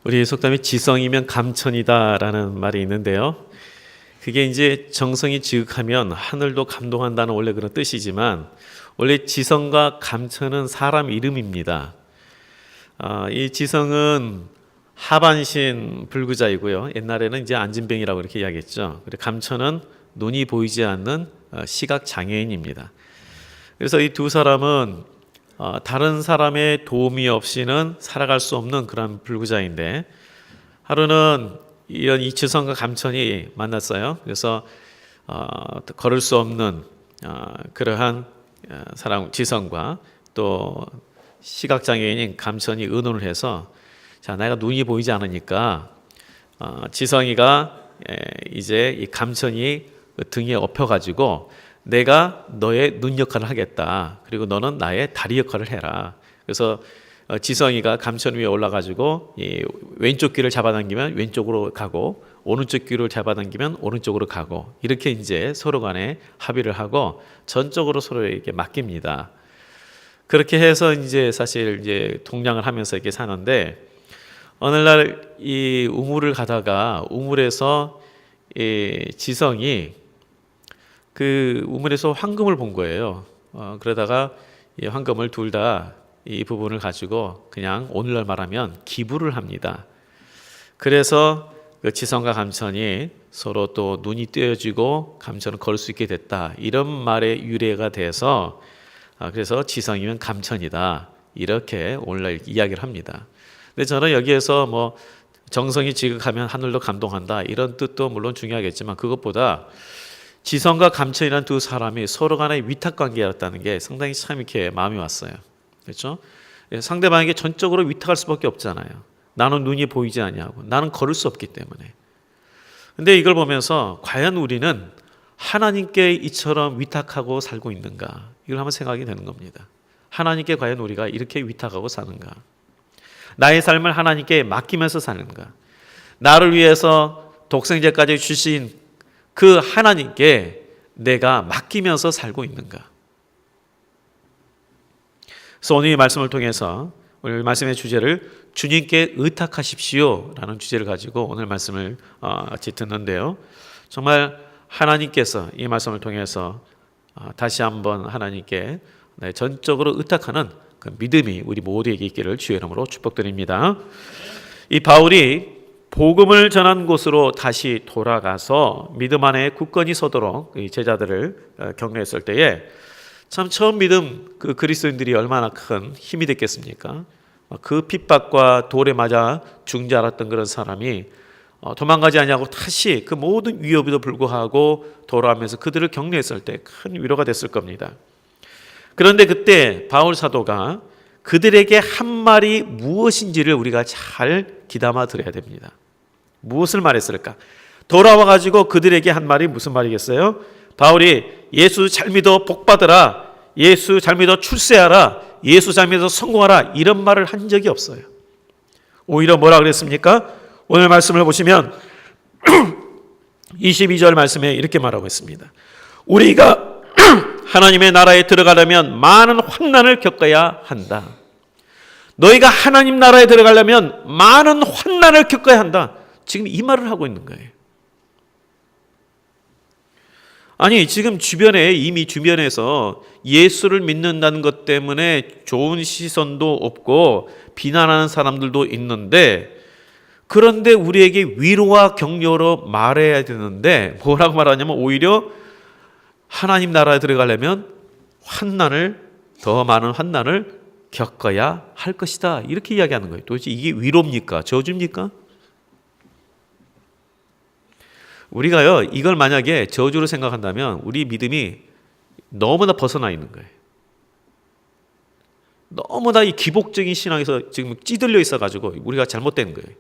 우리 속담에 지성이면 감천이다라는 말이 있는데요. 그게 이제 정성이 지극하면 하늘도 감동한다는 원래 그런 뜻이지만 원래 지성과 감천은 사람 이름입니다. 이 지성은 하반신 불구자이고요. 옛날에는 이제 안진뱅이라고 이렇게 이야기했죠. 그리고 감천은 눈이 보이지 않는 시각 장애인입니다. 그래서 이 두 사람은 다른 사람의 도움이 없이는 살아갈 수 없는 그런 불구자인데 하루는 이런 이치성과 감천이 만났어요. 그래서 걸을 수 없는 그러한 사람 지성과 또 시각장애인인 감천이 의논을 해서 자, 내가 눈이 보이지 않으니까 지성이가 이제 이 감천이 등에 엎여가지고 내가 너의 눈 역할을 하겠다. 그리고 너는 나의 다리 역할을 해라. 그래서 지성이가 감천 위에 올라가지고 이 왼쪽 귀를 잡아당기면 왼쪽으로 가고 오른쪽 귀를 잡아당기면 오른쪽으로 가고 이렇게 이제 서로 간에 합의를 하고 전적으로 서로에게 맡깁니다. 그렇게 해서 이제 사실 이제 동냥을 하면서 이렇게 사는데 어느 날 이 우물을 가다가 우물에서 이 지성이 그 우물에서 황금을 본 거예요. 그러다가 이 황금을 둘 다 이 부분을 가지고 그냥 오늘날 말하면 기부를 합니다. 그래서 그 지성과 감천이 서로 또 눈이 떼어지고 감천은 걸을 수 있게 됐다. 이런 말의 유래가 돼서 그래서 지성이면 감천이다. 이렇게 오늘날 이야기를 합니다. 근데 저는 여기에서 뭐 정성이 지극하면 하늘도 감동한다. 이런 뜻도 물론 중요하겠지만 그것보다 지성과 감천이라는 두 사람이 서로 간의 위탁관계였다는 게 상당히 참 이렇게 마음이 왔어요. 그렇죠? 상대방에게 전적으로 위탁할 수밖에 없잖아요. 나는 눈이 보이지 않냐고. 나는 걸을 수 없기 때문에. 근데 이걸 보면서 과연 우리는 하나님께 이처럼 위탁하고 살고 있는가? 이걸 한번 생각이 되는 겁니다. 하나님께 과연 우리가 이렇게 위탁하고 사는가? 나의 삶을 하나님께 맡기면서 사는가? 나를 위해서 독생자까지 주신 그 하나님께 내가 맡기면서 살고 있는가? 그래서 오늘 이 말씀을 통해서 오늘 말씀의 주제를 주님께 의탁하십시오 라는 주제를 가지고 오늘 말씀을 같이 듣는데요. 정말 하나님께서 이 말씀을 통해서 다시 한번 하나님께 전적으로 의탁하는 그 믿음이 우리 모두에게 있기를 주의 이름으로 축복드립니다. 이 바울이 복음을 전한 곳으로 다시 돌아가서 믿음 안에 굳건히 서도록 제자들을 격려했을 때에 참 처음 믿음 그 그리스도인들이 얼마나 큰 힘이 됐겠습니까? 그 핍박과 돌에 맞아 죽는 줄 알았던 그런 사람이 도망가지 않냐고 다시 그 모든 위협에도 불구하고 돌아오면서 그들을 격려했을 때 큰 위로가 됐을 겁니다. 그런데 그때 바울 사도가 그들에게 한 말이 무엇인지를 우리가 잘 귀담아 들어야 됩니다. 무엇을 말했을까? 돌아와 가지고 그들에게 한 말이 무슨 말이겠어요? 바울이 예수 잘 믿어 복 받으라, 예수 잘 믿어 출세하라, 예수 잘 믿어 성공하라 이런 말을 한 적이 없어요. 오히려 뭐라 그랬습니까? 오늘 말씀을 보시면 22절 말씀에 이렇게 말하고 있습니다. 우리가 하나님의 나라에 들어가려면 많은 환난을 겪어야 한다. 너희가 하나님 나라에 들어가려면 많은 환난을 겪어야 한다. 지금 이 말을 하고 있는 거예요. 아니 지금 이미 주변에서 예수를 믿는다는 것 때문에 좋은 시선도 없고 비난하는 사람들도 있는데 그런데 우리에게 위로와 격려로 말해야 되는데 뭐라고 말하냐면 오히려 하나님 나라에 들어가려면 더 많은 환난을 겪어야 할 것이다. 이렇게 이야기하는 거예요. 도대체 이게 위로입니까? 저주입니까? 우리가요, 이걸 만약에 저주로 생각한다면 우리 믿음이 너무나 벗어나 있는 거예요. 너무나 이 기복적인 신앙에서 지금 찌들려 있어가지고 우리가 잘못된 거예요.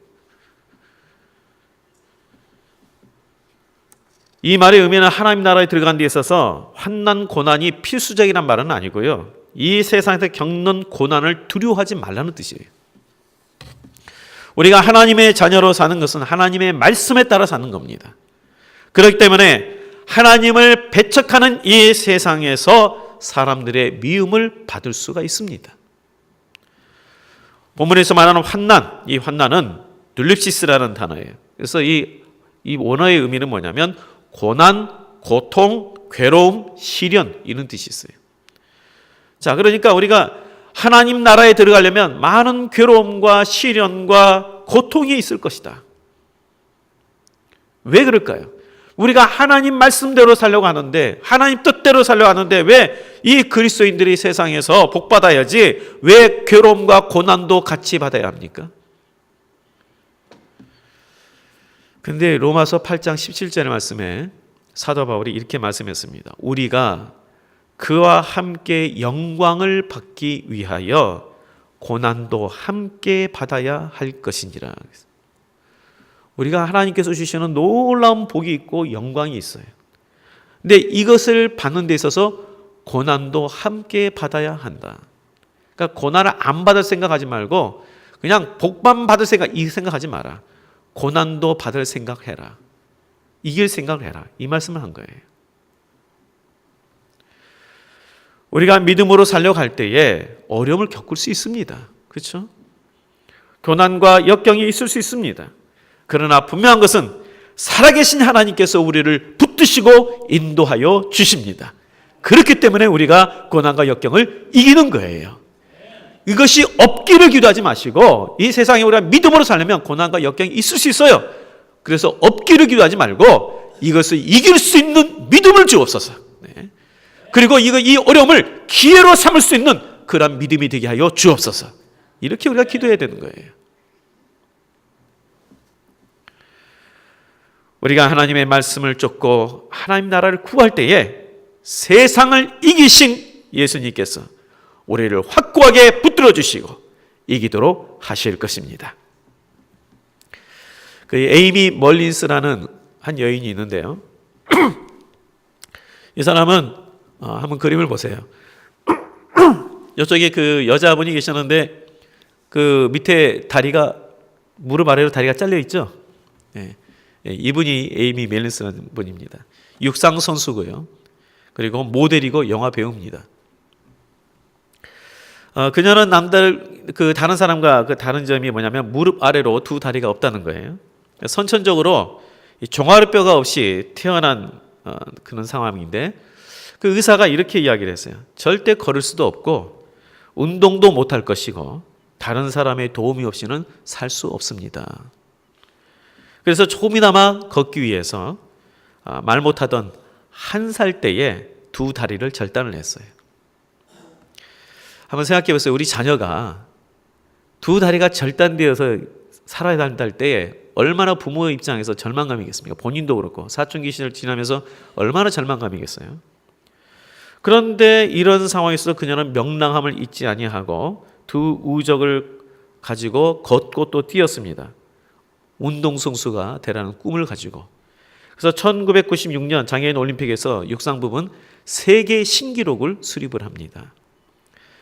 이 말의 의미는 하나님 나라에 들어간 데 있어서 환난, 고난이 필수적이란 말은 아니고요. 이 세상에서 겪는 고난을 두려워하지 말라는 뜻이에요. 우리가 하나님의 자녀로 사는 것은 하나님의 말씀에 따라 사는 겁니다. 그렇기 때문에 하나님을 배척하는 이 세상에서 사람들의 미움을 받을 수가 있습니다. 본문에서 말하는 환난, 이 환난은 둘립시스라는 단어예요. 그래서 이 원어의 의미는 뭐냐면 고난, 고통, 괴로움, 시련 이런 뜻이 있어요. 자, 그러니까 우리가 하나님 나라에 들어가려면 많은 괴로움과 시련과 고통이 있을 것이다. 왜 그럴까요? 우리가 하나님 말씀대로 살려고 하는데, 하나님 뜻대로 살려고 하는데 왜 이 그리스도인들이 세상에서 복받아야지 왜 괴로움과 고난도 같이 받아야 합니까? 근데 로마서 8장 17절의 말씀에 사도 바울이 이렇게 말씀했습니다. 우리가 그와 함께 영광을 받기 위하여 고난도 함께 받아야 할 것이니라. 우리가 하나님께서 주시는 놀라운 복이 있고 영광이 있어요. 근데 이것을 받는 데 있어서 고난도 함께 받아야 한다. 그러니까 고난을 안 받을 생각하지 말고 그냥 복만 받을 생각, 이 생각하지 마라. 고난도 받을 생각해라. 이길 생각을 해라. 이 말씀을 한 거예요. 우리가 믿음으로 살려고 할 때에 어려움을 겪을 수 있습니다. 그렇죠? 고난과 역경이 있을 수 있습니다. 그러나 분명한 것은 살아계신 하나님께서 우리를 붙드시고 인도하여 주십니다. 그렇기 때문에 우리가 고난과 역경을 이기는 거예요. 이것이 없기를 기도하지 마시고 이 세상에 우리가 믿음으로 살려면 고난과 역경이 있을 수 있어요. 그래서 없기를 기도하지 말고 이것을 이길 수 있는 믿음을 주옵소서. 네. 그리고 이 어려움을 기회로 삼을 수 있는 그런 믿음이 되게 하여 주옵소서. 이렇게 우리가 기도해야 되는 거예요. 우리가 하나님의 말씀을 쫓고 하나님 나라를 구할 때에 세상을 이기신 예수님께서 우리를 확고하게 붙들어 주시고 이기도록 하실 것입니다. 그 에이미 멀린스라는 한 여인이 있는데요. 이 사람은 한번 그림을 보세요. 이쪽에 그 여자분이 계셨는데 그 밑에 다리가 무릎 아래로 다리가 잘려 있죠. 네. 이분이 에이미 멜린스라는 분입니다. 육상 선수고요. 그리고 모델이고 영화 배우입니다. 그녀는 다른 사람과 그 다른 점이 뭐냐면 무릎 아래로 두 다리가 없다는 거예요. 선천적으로 종아리뼈가 없이 태어난 그런 상황인데 그 의사가 이렇게 이야기를 했어요. 절대 걸을 수도 없고 운동도 못할 것이고 다른 사람의 도움이 없이는 살 수 없습니다. 그래서 조금이나마 걷기 위해서 말 못하던 1살 때에 두 다리를 절단을 했어요. 한번 생각해 보세요. 우리 자녀가 두 다리가 절단되어서 살아야 한다 때에 얼마나 부모의 입장에서 절망감이겠습니까? 본인도 그렇고 사춘기 시절 지나면서 얼마나 절망감이겠어요? 그런데 이런 상황에서 그녀는 명랑함을 잊지 아니하고 두 우적을 가지고 걷고 또 뛰었습니다. 운동선수가 되라는 꿈을 가지고. 그래서 1996년 장애인 올림픽에서 육상 부분 세계 신기록을 수립을 합니다.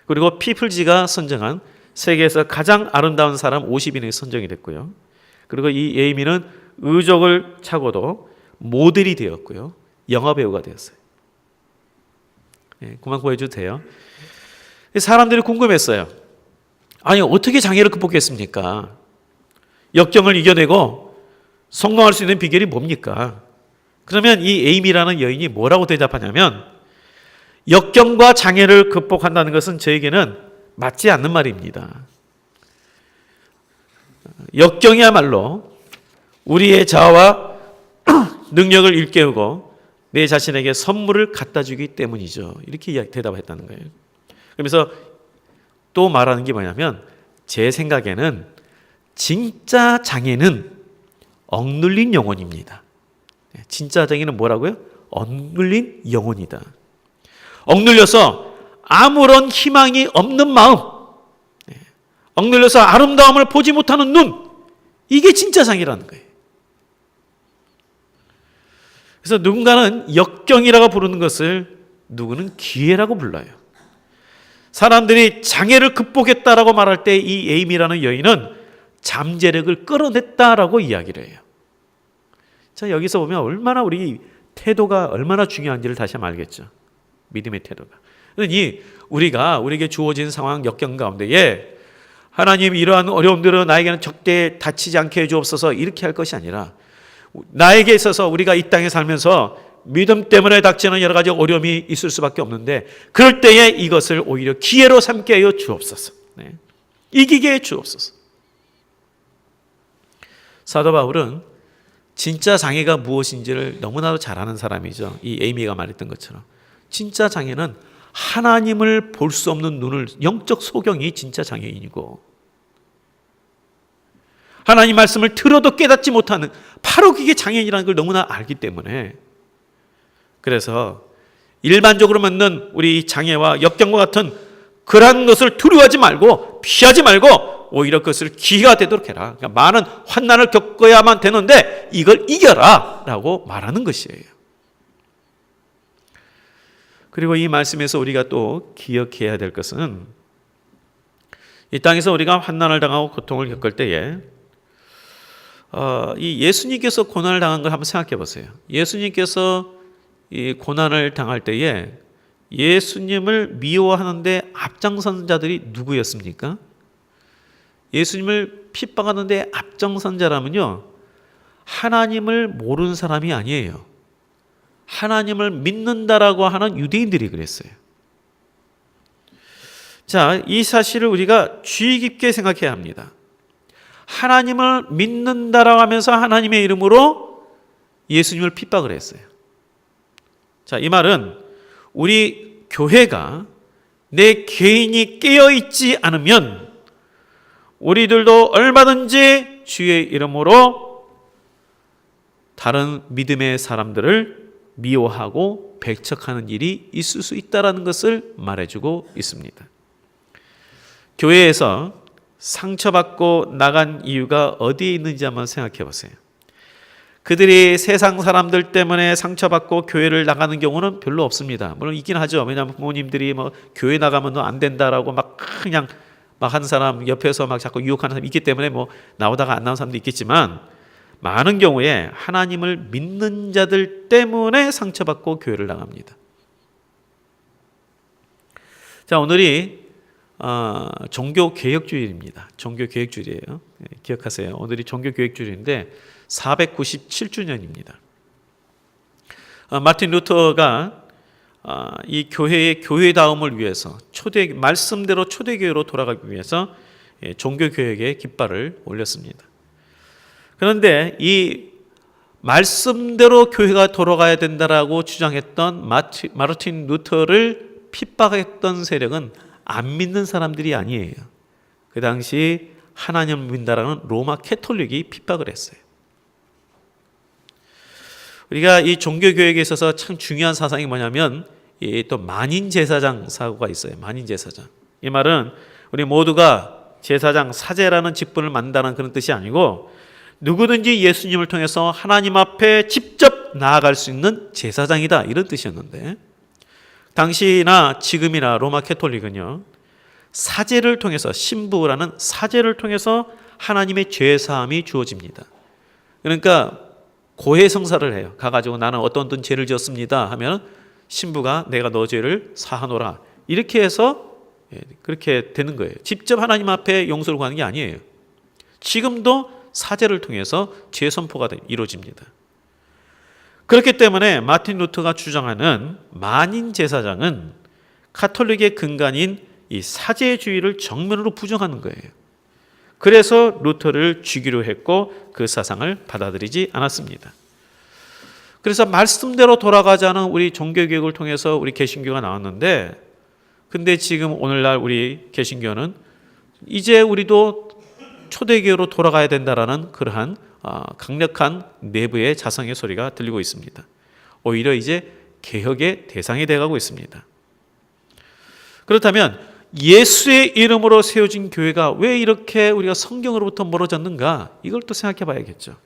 그리고 피플지가 선정한 세계에서 가장 아름다운 사람 50인에 선정이 됐고요. 그리고 이 에이미는 의족을 차고도 모델이 되었고요. 영화배우가 되었어요. 네, 그만 보여줘도 돼요. 사람들이 궁금했어요. 아니 어떻게 장애를 극복했습니까? 역경을 이겨내고 성공할 수 있는 비결이 뭡니까? 그러면 이 에이미라는 여인이 뭐라고 대답하냐면 역경과 장애를 극복한다는 것은 저에게는 맞지 않는 말입니다. 역경이야말로 우리의 자아와 능력을 일깨우고 내 자신에게 선물을 갖다 주기 때문이죠. 이렇게 대답했다는 거예요. 그러면서 또 말하는 게 뭐냐면 제 생각에는 진짜 장애는 억눌린 영혼입니다. 진짜 장애는 뭐라고요? 억눌린 영혼이다. 억눌려서 아무런 희망이 없는 마음, 억눌려서 아름다움을 보지 못하는 눈, 이게 진짜 장애라는 거예요. 그래서 누군가는 역경이라고 부르는 것을 누구는 기회라고 불러요. 사람들이 장애를 극복했다라고 말할 때 이 에이미라는 여인은 잠재력을 끌어냈다라고 이야기를 해요. 자, 여기서 보면 얼마나 우리 태도가 얼마나 중요한지를 다시 한번 알겠죠. 믿음의 태도가. 그러니 우리가 우리에게 주어진 상황 역경 가운데에 하나님 이러한 어려움들은 나에게는 적대 닥치지 않게 해주옵소서 이렇게 할 것이 아니라 나에게 있어서 우리가 이 땅에 살면서 믿음 때문에 닥치는 여러 가지 어려움이 있을 수밖에 없는데 그럴 때에 이것을 오히려 기회로 삼게 하여 주옵소서. 네. 이기게 해 주옵소서. 사도 바울은 진짜 장애가 무엇인지를 너무나도 잘 아는 사람이죠. 이 에이미가 말했던 것처럼 진짜 장애는 하나님을 볼 수 없는 눈을, 영적 소경이 진짜 장애인이고 하나님 말씀을 들어도 깨닫지 못하는 바로 그게 장애인이라는 걸 너무나 알기 때문에 그래서 일반적으로 맞는 우리 장애와 역경과 같은 그러한 것을 두려워하지 말고 피하지 말고 오히려 그것을 기회가 되도록 해라. 그러니까 많은 환난을 겪어야만 되는데 이걸 이겨라 라고 말하는 것이에요. 그리고 이 말씀에서 우리가 또 기억해야 될 것은 이 땅에서 우리가 환난을 당하고 고통을 겪을 때에 이 예수님께서 고난을 당한 걸 한번 생각해 보세요. 예수님께서 이 고난을 당할 때에 예수님을 미워하는데 앞장선 자들이 누구였습니까? 예수님을 핍박하는데 앞장선 자라면요, 하나님을 모르는 사람이 아니에요. 하나님을 믿는다라고 하는 유대인들이 그랬어요. 자, 이 사실을 우리가 주의 깊게 생각해야 합니다. 하나님을 믿는다라고 하면서 하나님의 이름으로 예수님을 핍박을 했어요. 자, 이 말은 우리 교회가 내 개인이 깨어있지 않으면 우리들도 얼마든지 주의 이름으로 다른 믿음의 사람들을 미워하고 배척하는 일이 있을 수 있다는 것을 말해주고 있습니다. 교회에서 상처받고 나간 이유가 어디에 있는지 한번 생각해 보세요. 그들이 세상 사람들 때문에 상처받고 교회를 나가는 경우는 별로 없습니다. 물론 있긴 하죠. 왜냐하면 부모님들이 뭐 교회 나가면 너 안 된다라고 막 그냥 막 하는 사람 옆에서 막 자꾸 유혹하는 사람이 있기 때문에 뭐 나오다가 안 나오는 사람도 있겠지만 많은 경우에 하나님을 믿는 자들 때문에 상처받고 교회를 나갑니다. 자, 오늘이 종교개혁주일입니다. 종교개혁주일이에요. 기억하세요. 오늘이 종교개혁주일인데 497주년입니다. 마틴 루터가 이 교회의 교회다움을 위해서 말씀대로 초대교회로 돌아가기 위해서 종교개혁의 깃발을 올렸습니다. 그런데 이 말씀대로 교회가 돌아가야 된다라고 주장했던 마르틴 루터를 핍박했던 세력은 안 믿는 사람들이 아니에요. 그 당시 하나님을 믿는다라는 로마 캐톨릭이 핍박을 했어요. 우리가 이 종교교육에 있어서 참 중요한 사상이 뭐냐면 또 만인제사장 사고가 있어요. 만인제사장. 이 말은 우리 모두가 제사장, 사제라는 직분을 맡는다는 그런 뜻이 아니고 누구든지 예수님을 통해서 하나님 앞에 직접 나아갈 수 있는 제사장이다 이런 뜻이었는데 당시나 지금이나 로마 캐톨릭은요 사제를 통해서 신부라는 사제를 통해서 하나님의 죄사함이 주어집니다. 그러니까 고해성사를 해요. 가가지고 나는 어떤 죄를 지었습니다 하면 신부가 내가 너 죄를 사하노라 이렇게 해서 그렇게 되는 거예요. 직접 하나님 앞에 용서를 구하는 게 아니에요. 지금도 사제를 통해서 죄 선포가 이루어집니다. 그렇기 때문에 마틴 루터가 주장하는 만인 제사장은 가톨릭의 근간인 이 사제주의를 정면으로 부정하는 거예요. 그래서 루터를 죽이려 했고 그 사상을 받아들이지 않았습니다. 그래서 말씀대로 돌아가자는 우리 종교개혁을 통해서 우리 개신교가 나왔는데 근데 지금 오늘날 우리 개신교는 이제 우리도 초대교회로 돌아가야 된다라는 그러한 강력한 내부의 자성의 소리가 들리고 있습니다. 오히려 이제 개혁의 대상이 되어가고 있습니다. 그렇다면 예수의 이름으로 세워진 교회가 왜 이렇게 우리가 성경으로부터 멀어졌는가? 이걸 또 생각해 봐야겠죠.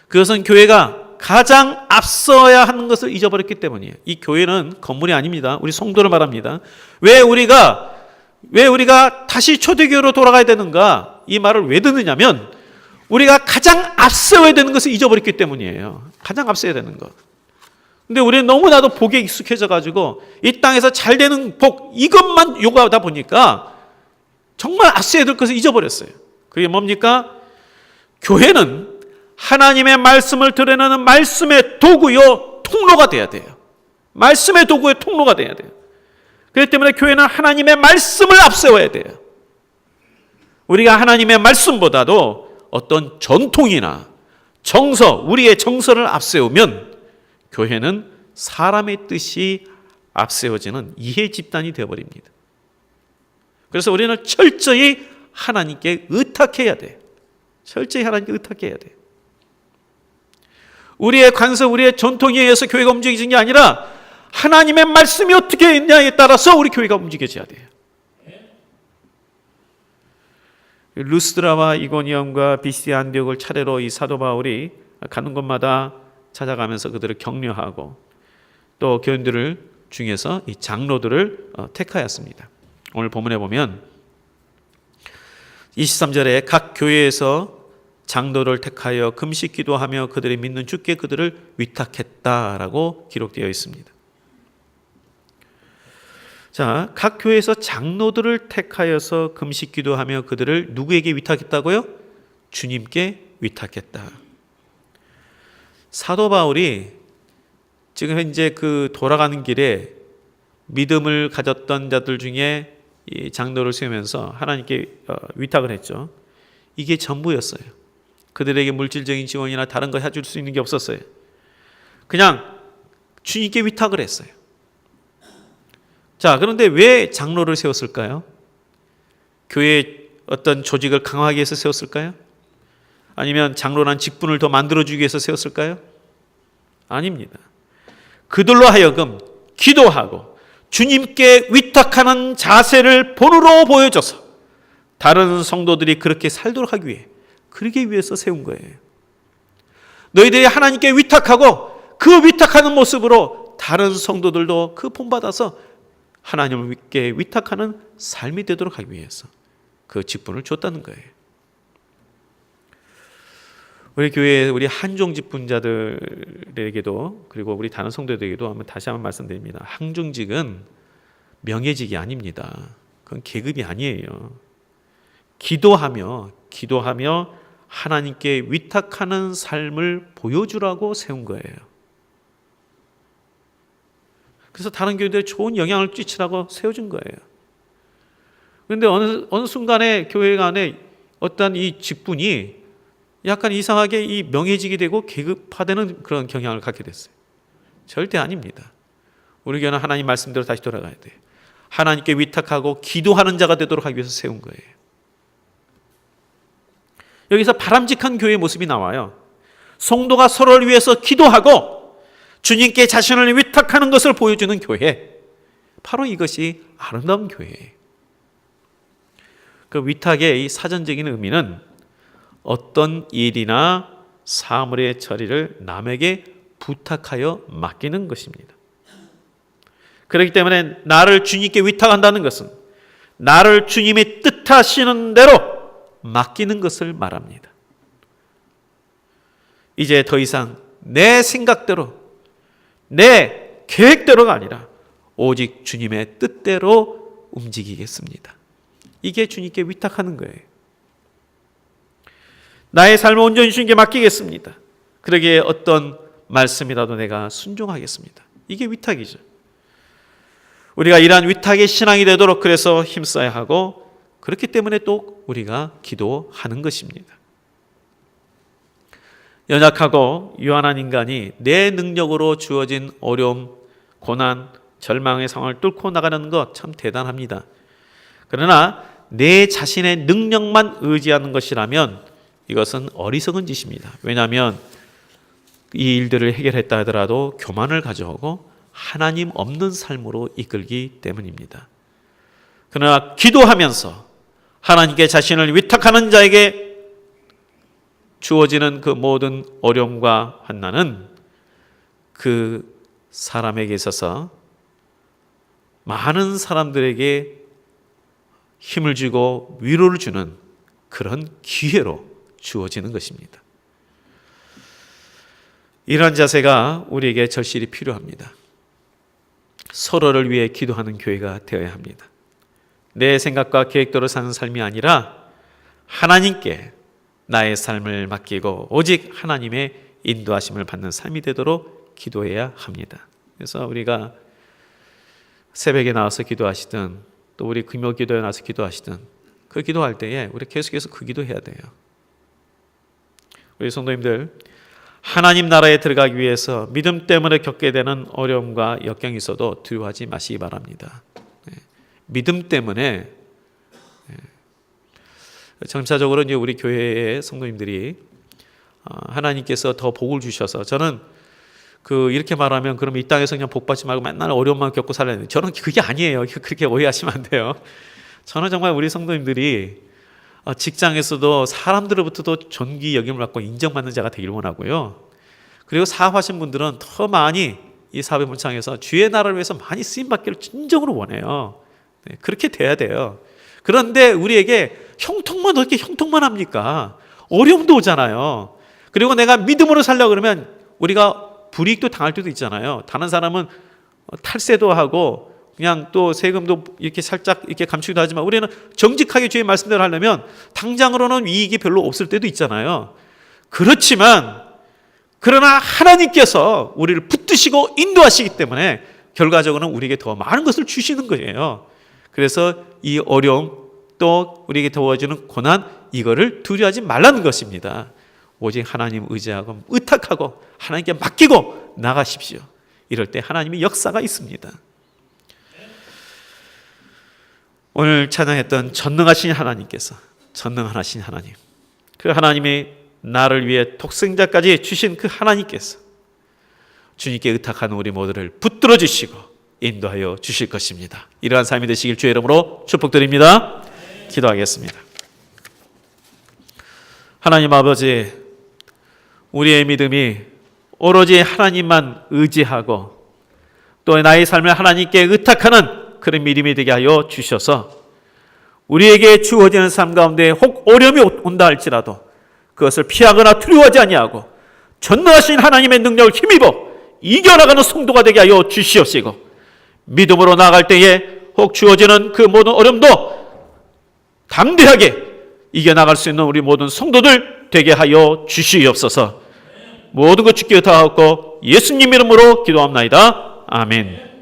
그것은 교회가 가장 앞서야 하는 것을 잊어버렸기 때문이에요. 이 교회는 건물이 아닙니다. 우리 성도를 말합니다. 왜 우리가 다시 초대교회로 돌아가야 되는가? 이 말을 왜 듣느냐면 우리가 가장 앞서야 되는 것을 잊어버렸기 때문이에요. 가장 앞서야 되는 것. 근데 우리는 너무나도 복에 익숙해져 가지고 이 땅에서 잘 되는 복 이것만 요구하다 보니까 정말 앞서야 될 것을 잊어버렸어요. 그게 뭡니까? 교회는 하나님의 말씀을 드러내는 말씀의 도구요 통로가 돼야 돼요. 말씀의 도구의 통로가 돼야 돼요. 그렇기 때문에 교회는 하나님의 말씀을 앞세워야 돼요. 우리가 하나님의 말씀보다도 어떤 전통이나 정서, 우리의 정서를 앞세우면 교회는 사람의 뜻이 앞세워지는 이해 집단이 되어버립니다. 그래서 우리는 철저히 하나님께 의탁해야 돼요. 철저히 하나님께 의탁해야 돼요. 우리의 관습, 우리의 전통에 의해서 교회가 움직이는 게 아니라 하나님의 말씀이 어떻게 있냐에 따라서 우리 교회가 움직여져야 돼요. 루스드라와 이고니엄과 비시디아 안디옥을 차례로 이 사도 바울이 가는 곳마다 찾아가면서 그들을 격려하고 또 교인들을 중에서 이 장로들을 택하였습니다. 오늘 본문에 보면 23절에 각 교회에서 장로를 택하여 금식 기도하며 그들이 믿는 주께 그들을 위탁했다라고 기록되어 있습니다. 자, 각 교회에서 장로들을 택하여서 금식 기도하며 그들을 누구에게 위탁했다고요? 주님께 위탁했다. 사도 바울이 지금 현재 그 돌아가는 길에 믿음을 가졌던 자들 중에 이 장로를 세우면서 하나님께 위탁을 했죠. 이게 전부였어요. 그들에게 물질적인 지원이나 다른 거 해줄 수 있는 게 없었어요. 그냥 주님께 위탁을 했어요. 자, 그런데 왜 장로를 세웠을까요? 교회의 어떤 조직을 강화하기 위해서 세웠을까요? 아니면 장로란 직분을 더 만들어주기 위해서 세웠을까요? 아닙니다. 그들로 하여금 기도하고 주님께 위탁하는 자세를 본으로 보여줘서 다른 성도들이 그렇게 살도록 하기 위해, 그러기 위해서 세운 거예요. 너희들이 하나님께 위탁하고 그 위탁하는 모습으로 다른 성도들도 그 본받아서 하나님께 위탁하는 삶이 되도록 하기 위해서 그 직분을 줬다는 거예요. 우리 교회 우리 한종 직분자들에게도 그리고 우리 다른 성도들에게도 다시 한번 말씀드립니다. 한종직은 명예직이 아닙니다. 그건 계급이 아니에요. 기도하며 하나님께 위탁하는 삶을 보여주라고 세운 거예요. 그래서 다른 교회들에 좋은 영향을 끼치라고 세워준 거예요. 그런데 어느 순간에 교회 안에 어떤 이 직분이 약간 이상하게 이 명예직이 되고 계급화되는 그런 경향을 갖게 됐어요. 절대 아닙니다. 우리 교회는 하나님 말씀대로 다시 돌아가야 돼요. 하나님께 위탁하고 기도하는 자가 되도록 하기 위해서 세운 거예요. 여기서 바람직한 교회의 모습이 나와요. 성도가 서로를 위해서 기도하고 주님께 자신을 위탁하는 것을 보여주는 교회. 바로 이것이 아름다운 교회예요. 그 위탁의 이 사전적인 의미는 어떤 일이나 사물의 처리를 남에게 부탁하여 맡기는 것입니다. 그렇기 때문에 나를 주님께 위탁한다는 것은 나를 주님이 뜻하시는 대로 맡기는 것을 말합니다. 이제 더 이상 내 생각대로 내 계획대로가 아니라 오직 주님의 뜻대로 움직이겠습니다. 이게 주님께 위탁하는 거예요. 나의 삶을 온전히 주님께 맡기겠습니다. 그러기에 어떤 말씀이라도 내가 순종하겠습니다. 이게 위탁이죠. 우리가 이러한 위탁의 신앙이 되도록 그래서 힘써야 하고 그렇기 때문에 또 우리가 기도하는 것입니다. 연약하고 유한한 인간이 내 능력으로 주어진 어려움, 고난, 절망의 상황을 뚫고 나가는 것 참 대단합니다. 그러나 내 자신의 능력만 의지하는 것이라면 이것은 어리석은 짓입니다. 왜냐하면 이 일들을 해결했다 하더라도 교만을 가져오고 하나님 없는 삶으로 이끌기 때문입니다. 그러나 기도하면서 하나님께 자신을 위탁하는 자에게 주어지는 그 모든 어려움과 환난은 그 사람에게 있어서 많은 사람들에게 힘을 주고 위로를 주는 그런 기회로 주어지는 것입니다. 이런 자세가 우리에게 절실히 필요합니다. 서로를 위해 기도하는 교회가 되어야 합니다. 내 생각과 계획대로 사는 삶이 아니라 하나님께 나의 삶을 맡기고 오직 하나님의 인도하심을 받는 삶이 되도록 기도해야 합니다. 그래서 우리가 새벽에 나와서 기도하시든 또 우리 금요 기도에 나와서 기도하시든 그 기도할 때에 우리 계속해서 그 기도해야 돼요. 우리 성도님들, 하나님 나라에 들어가기 위해서 믿음 때문에 겪게 되는 어려움과 역경이 있어도 두려워하지 마시기 바랍니다. 믿음 때문에 점차적으로 이제 우리 교회의 성도님들이 하나님께서 더 복을 주셔서 저는 이렇게 말하면 그럼 이 땅에서 그냥 복 받지 말고 맨날 어려움만 겪고 살아야 되는데 저는 그게 아니에요. 그렇게 오해하시면 안 돼요. 저는 정말 우리 성도님들이 직장에서도 사람들로부터도 존귀 여김을 받고 인정받는 자가 되길 원하고요. 그리고 사업하신 분들은 더 많이 이 사업의 문창에서 주의 나라를 위해서 많이 쓰임받기를 진정으로 원해요. 그렇게 돼야 돼요. 그런데 우리에게 형통만 어떻게 형통만 합니까? 어려움도 오잖아요. 그리고 내가 믿음으로 살려고 그러면 우리가 불이익도 당할 때도 있잖아요. 다른 사람은 탈세도 하고 그냥 또 세금도 이렇게 살짝 이렇게 감추기도 하지만 우리는 정직하게 주의 말씀대로 하려면 당장으로는 이익이 별로 없을 때도 있잖아요. 그렇지만 그러나 하나님께서 우리를 붙드시고 인도하시기 때문에 결과적으로는 우리에게 더 많은 것을 주시는 거예요. 그래서 이 어려움 또 우리에게 더워지는 고난 이거를 두려워하지 말라는 것입니다. 오직 하나님 의지하고 의탁하고 하나님께 맡기고 나가십시오. 이럴 때 하나님의 역사가 있습니다. 오늘 찬양했던 전능하신 하나님께서 전능하신 하나님, 그 하나님이 나를 위해 독생자까지 주신 그 하나님께서 주님께 의탁하는 우리 모두를 붙들어 주시고 인도하여 주실 것입니다. 이러한 삶이 되시길 주의 이름으로 축복드립니다. 기도하겠습니다. 하나님 아버지, 우리의 믿음이 오로지 하나님만 의지하고 또 나의 삶을 하나님께 의탁하는 그런 믿음이 되게 하여 주셔서 우리에게 주어지는 삶 가운데 혹 어려움이 온다 할지라도 그것을 피하거나 두려워하지 아니하고 전능하신 하나님의 능력을 힘입어 이겨나가는 성도가 되게 하여 주시옵시고 믿음으로 나아갈 때에 혹 주어지는 그 모든 어려움도 담대하게 이겨나갈 수 있는 우리 모든 성도들 되게 하여 주시옵소서. 모든 것 주께 의탁하고 예수님 이름으로 기도합나이다. 아멘.